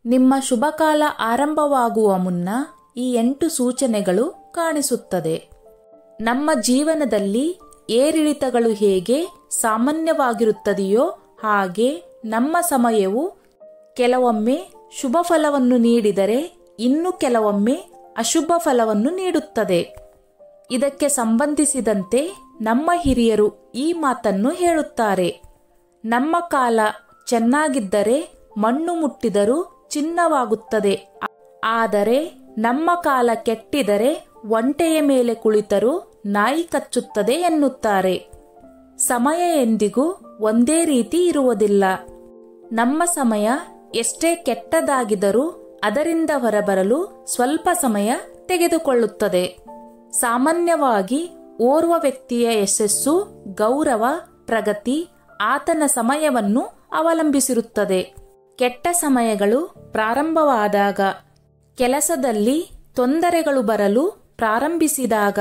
ನಿಮ್ಮ ಶುಭಕಾಲ ಆರಂಭವಾಗುವ ಮುನ್ನ ಈ 8 ಸೂಚನೆಗಳು ಕಾಣಿಸುತ್ತದೆ. ನಮ್ಮ ಜೀವನದಲ್ಲಿ ಏರಿಳಿತಗಳು ಹೇಗೆ ಸಾಮಾನ್ಯವಾಗಿರುತ್ತದೆಯೋ ಹಾಗೆ ನಮ್ಮ ಸಮಯವು ಕೆಲವೊಮ್ಮೆ ಶುಭ ಫಲವನ್ನು ನೀಡಿದರೆ ಇನ್ನು ಕೆಲವೊಮ್ಮೆ ಅಶುಭ ಫಲವನ್ನು ನೀಡುತ್ತದೆ. ಇದಕ್ಕೆ ಸಂಬಂಧಿಸಿದಂತೆ ನಮ್ಮ ಹಿರಿಯರು ಈ ಮಾತನ್ನು ಹೇಳುತ್ತಾರೆ: ನಮ್ಮ ಕಾಲ ಚೆನ್ನಾಗಿದ್ದರೆ ಮಣ್ಣು ಮುಟ್ಟಿದರೂ ಚಿನ್ನವಾಗುತ್ತದೆ, ಆದರೆ ನಮ್ಮ ಕಾಲ ಕೆಟ್ಟಿದರೆ ಒಂಟೆಯ ಮೇಲೆ ಕುಳಿತರೂ ನಾಯಿ ಕಚ್ಚುತ್ತದೆ ಎನ್ನುತ್ತಾರೆ. ಸಮಯ ಎಂದಿಗೂ ಒಂದೇ ರೀತಿ ಇರುವುದಿಲ್ಲ. ನಮ್ಮ ಸಮಯ ಎಷ್ಟೇ ಕೆಟ್ಟದಾಗಿದ್ದರೂ ಅದರಿಂದ ಹೊರಬರಲು ಸ್ವಲ್ಪ ಸಮಯ ತೆಗೆದುಕೊಳ್ಳುತ್ತದೆ. ಸಾಮಾನ್ಯವಾಗಿ ಓರ್ವ ವ್ಯಕ್ತಿಯ ಯಶಸ್ಸು, ಗೌರವ, ಪ್ರಗತಿ ಆತನ ಸಮಯವನ್ನು ಅವಲಂಬಿಸಿರುತ್ತದೆ. ಕೆಟ್ಟ ಸಮಯಗಳು ಪ್ರಾರಂಭವಾದಾಗ, ಕೆಲಸದಲ್ಲಿ ತೊಂದರೆಗಳು ಬರಲು ಪ್ರಾರಂಭಿಸಿದಾಗ,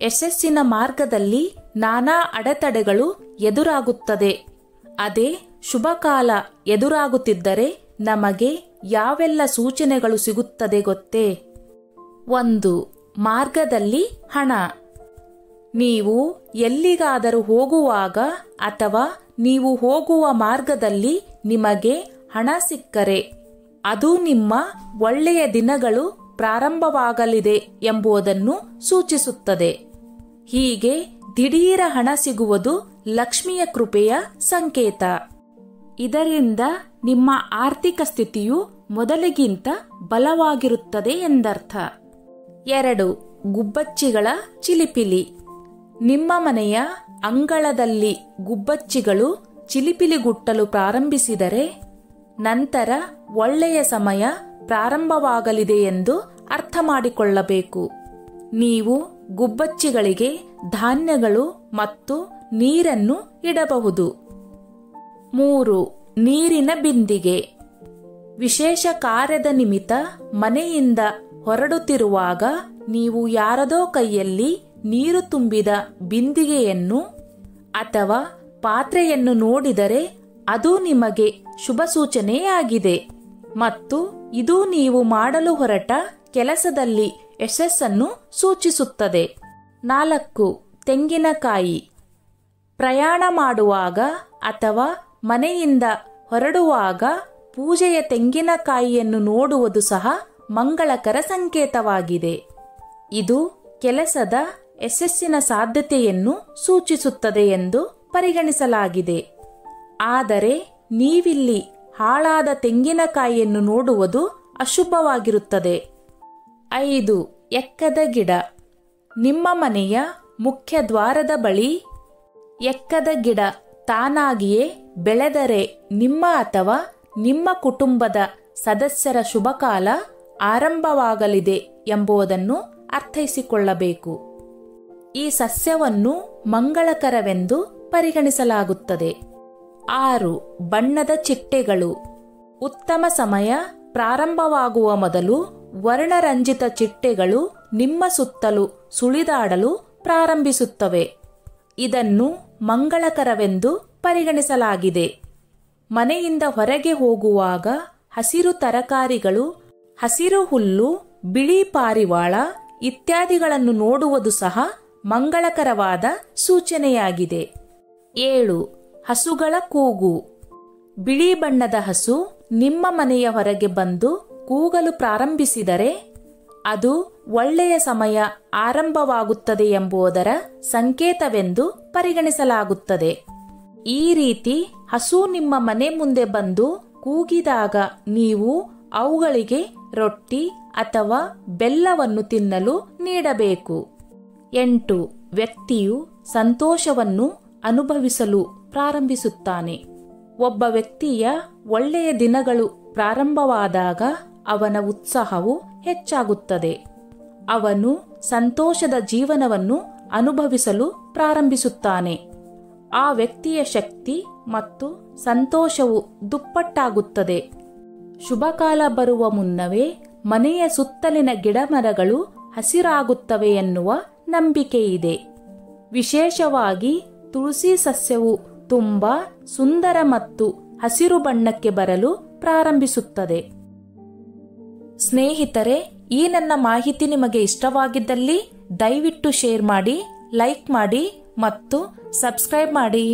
ಯಶಸ್ಸಿನ ಮಾರ್ಗದಲ್ಲಿ ನಾನಾ ಅಡೆತಡೆಗಳು ಎದುರಾಗುತ್ತದೆ. ಅದೇ ಶುಭಕಾಲ ಎದುರಾಗುತ್ತಿದ್ದರೆ ನಮಗೆ ಯಾವೆಲ್ಲ ಸೂಚನೆಗಳು ಸಿಗುತ್ತದೆ ಗೊತ್ತೇ? 1. ಮಾರ್ಗದಲ್ಲಿ ಹಣ. ನೀವು ಎಲ್ಲಿಗಾದರೂ ಹೋಗುವಾಗ ಅಥವಾ ನೀವು ಹೋಗುವ ಮಾರ್ಗದಲ್ಲಿ ನಿಮಗೆ ಹಣ ಸಿಕ್ಕರೆ ಅದು ನಿಮ್ಮ ಒಳ್ಳೆಯ ದಿನಗಳು ಪ್ರಾರಂಭವಾಗಲಿದೆ ಎಂಬುದನ್ನು ಸೂಚಿಸುತ್ತದೆ. ಹೀಗೆ ದಿಢೀರ ಹಣ ಸಿಗುವುದು ಲಕ್ಷ್ಮಿಯ ಕೃಪೆಯ ಸಂಕೇತ. ಇದರಿಂದ ನಿಮ್ಮ ಆರ್ಥಿಕ ಸ್ಥಿತಿಯು ಮೊದಲಿಗಿಂತ ಬಲವಾಗಿರುತ್ತದೆ ಎಂದರ್ಥ. 2. ಗುಬ್ಬಚ್ಚಿಗಳ ಚಿಲಿಪಿಲಿ. ನಿಮ್ಮ ಮನೆಯ ಅಂಗಳದಲ್ಲಿ ಗುಬ್ಬಚ್ಚಿಗಳು ಚಿಲಿಪಿಲಿಗುಟ್ಟಲು ಪ್ರಾರಂಭಿಸಿದರೆ ನಂತರ ಒಳ್ಳೆಯ ಸಮಯ ಪ್ರಾರಂಭವಾಗಲಿದೆ ಎಂದು ಅರ್ಥ ಮಾಡಿಕೊಳ್ಳಬೇಕು. ನೀವು ಗುಬ್ಬಚ್ಚಿಗಳಿಗೆ ಧಾನ್ಯಗಳು ಮತ್ತು ನೀರನ್ನು ಇಡಬಹುದು. 3. ನೀರಿನ ಬಿಂದಿಗೆ. ವಿಶೇಷ ಕಾರ್ಯದ ನಿಮಿತ್ತ ಮನೆಯಿಂದ ಹೊರಡುತ್ತಿರುವಾಗ ನೀವು ಯಾರದೋ ಕೈಯಲ್ಲಿ ನೀರು ತುಂಬಿದ ಬಿಂದಿಗೆಯನ್ನು ಅಥವಾ ಪಾತ್ರೆಯನ್ನು ನೋಡಿದರೆ ಅದು ನಿಮಗೆ ಶುಭ ಸೂಚನೆಯಾಗಿದೆ ಮತ್ತು ಇದು ನೀವು ಮಾಡಲು ಹೊರಟ ಕೆಲಸದಲ್ಲಿ ಯಶಸ್ಸನ್ನು ಸೂಚಿಸುತ್ತದೆ. 4. ತೆಂಗಿನಕಾಯಿ. ಪ್ರಯಾಣ ಮಾಡುವಾಗ ಅಥವಾ ಮನೆಯಿಂದ ಹೊರಡುವಾಗ ಪೂಜೆಯ ತೆಂಗಿನಕಾಯಿಯನ್ನು ನೋಡುವುದು ಸಹ ಮಂಗಳಕರ ಸಂಕೇತವಾಗಿದೆ. ಇದು ಕೆಲಸದ ಯಶಸ್ಸಿನ ಸಾಧ್ಯತೆಯನ್ನು ಸೂಚಿಸುತ್ತದೆ ಎಂದು ಪರಿಗಣಿಸಲಾಗಿದೆ. ಆದರೆ ನೀವಿಲ್ಲಿ ಹಾಳಾದ ತೆಂಗಿನಕಾಯಿಯನ್ನು ನೋಡುವುದು ಅಶುಭವಾಗಿರುತ್ತದೆ. 5. ಎಕ್ಕದ ಗಿಡ. ನಿಮ್ಮ ಮನೆಯ ಮುಖ್ಯ ದ್ವಾರದ ಬಳಿ ಎಕ್ಕದ ಗಿಡ ತಾನಾಗಿಯೇ ಬೆಳೆದರೆ ನಿಮ್ಮ ಅಥವಾ ನಿಮ್ಮ ಕುಟುಂಬದ ಸದಸ್ಯರ ಶುಭಕಾಲ ಆರಂಭವಾಗಲಿದೆ ಎಂಬುದನ್ನು ಅರ್ಥೈಸಿಕೊಳ್ಳಬೇಕು. ಈ ಸಸ್ಯವನ್ನು ಮಂಗಳಕರವೆಂದು ಪರಿಗಣಿಸಲಾಗುತ್ತದೆ. 6. ಬಣ್ಣದ ಚಿಟ್ಟೆಗಳು. ಉತ್ತಮ ಸಮಯ ಪ್ರಾರಂಭವಾಗುವ ಮೊದಲು ವರ್ಣರಂಜಿತ ಚಿಟ್ಟೆಗಳು ನಿಮ್ಮ ಸುತ್ತಲೂ ಸುಳಿದಾಡಲು ಪ್ರಾರಂಭಿಸುತ್ತವೆ. ಇದನ್ನು ಮಂಗಳಕರವೆಂದು ಪರಿಗಣಿಸಲಾಗಿದೆ. ಮನೆಯಿಂದ ಹೊರಗೆ ಹೋಗುವಾಗ ಹಸಿರು ತರಕಾರಿಗಳು, ಹಸಿರು ಹುಲ್ಲು, ಬಿಳಿ ಪಾರಿವಾಳ ಇತ್ಯಾದಿಗಳನ್ನು ನೋಡುವುದು ಸಹ ಮಂಗಳಕರವಾದ ಸೂಚನೆಯಾಗಿದೆ. 7. ಹಸುಗಳ ಕೂಗು. ಬಿಳಿ ಬಣ್ಣದ ಹಸು ನಿಮ್ಮ ಮನೆಯ ಹೊರಗೆ ಬಂದು ಕೂಗಲು ಪ್ರಾರಂಭಿಸಿದರೆ ಅದು ಒಳ್ಳೆಯ ಸಮಯ ಆರಂಭವಾಗುತ್ತದೆ ಎಂಬುದರ ಸಂಕೇತವೆಂದು ಪರಿಗಣಿಸಲಾಗುತ್ತದೆ. ಈ ರೀತಿ ಹಸು ನಿಮ್ಮ ಮನೆ ಮುಂದೆ ಬಂದು ಕೂಗಿದಾಗ ನೀವು ಅವುಗಳಿಗೆ ರೊಟ್ಟಿ ಅಥವಾ ಬೆಲ್ಲವನ್ನು ತಿನ್ನಲು ನೀಡಬೇಕು. 8. ವ್ಯಕ್ತಿಯು ಸಂತೋಷವನ್ನು ಅನುಭವಿಸಲು ಪ್ರಾರಂಭಿಸುತ್ತಾನೆ. ಒಬ್ಬ ವ್ಯಕ್ತಿಯ ಒಳ್ಳೆಯ ದಿನಗಳು ಪ್ರಾರಂಭವಾದಾಗ ಅವನ ಉತ್ಸಾಹವು ಹೆಚ್ಚಾಗುತ್ತದೆ. ಅವನು ಸಂತೋಷದ ಜೀವನವನ್ನು ಅನುಭವಿಸಲು ಪ್ರಾರಂಭಿಸುತ್ತಾನೆ. ಆ ವ್ಯಕ್ತಿಯ ಶಕ್ತಿ ಮತ್ತು ಸಂತೋಷವು ದುಪ್ಪಟ್ಟಾಗುತ್ತದೆ. ಶುಭಕಾಲ ಬರುವ ಮುನ್ನವೇ ಮನೆಯ ಸುತ್ತಲಿನ ಗಿಡಮರಗಳು ಹಸಿರಾಗುತ್ತವೆ ಎನ್ನುವ ನಂಬಿಕೆಯಿದೆ. ವಿಶೇಷವಾಗಿ ತುಳಸಿ ಸಸ್ಯವು ತುಂಬಾ ಸುಂದರ ಮತ್ತು ಹಸಿರು ಬಣ್ಣಕ್ಕೆ ಬರಲು ಪ್ರಾರಂಭಿಸುತ್ತದೆ. ಸ್ನೇಹಿತರೆ, ಈ ನನ್ನ ಮಾಹಿತಿ ನಿಮಗೆ ಇಷ್ಟವಾಗಿದ್ದಲ್ಲಿ ದಯವಿಟ್ಟು ಶೇರ್ ಮಾಡಿ, ಲೈಕ್ ಮಾಡಿ ಮತ್ತು ಸಬ್ಸ್ಕ್ರೈಬ್ ಮಾಡಿ.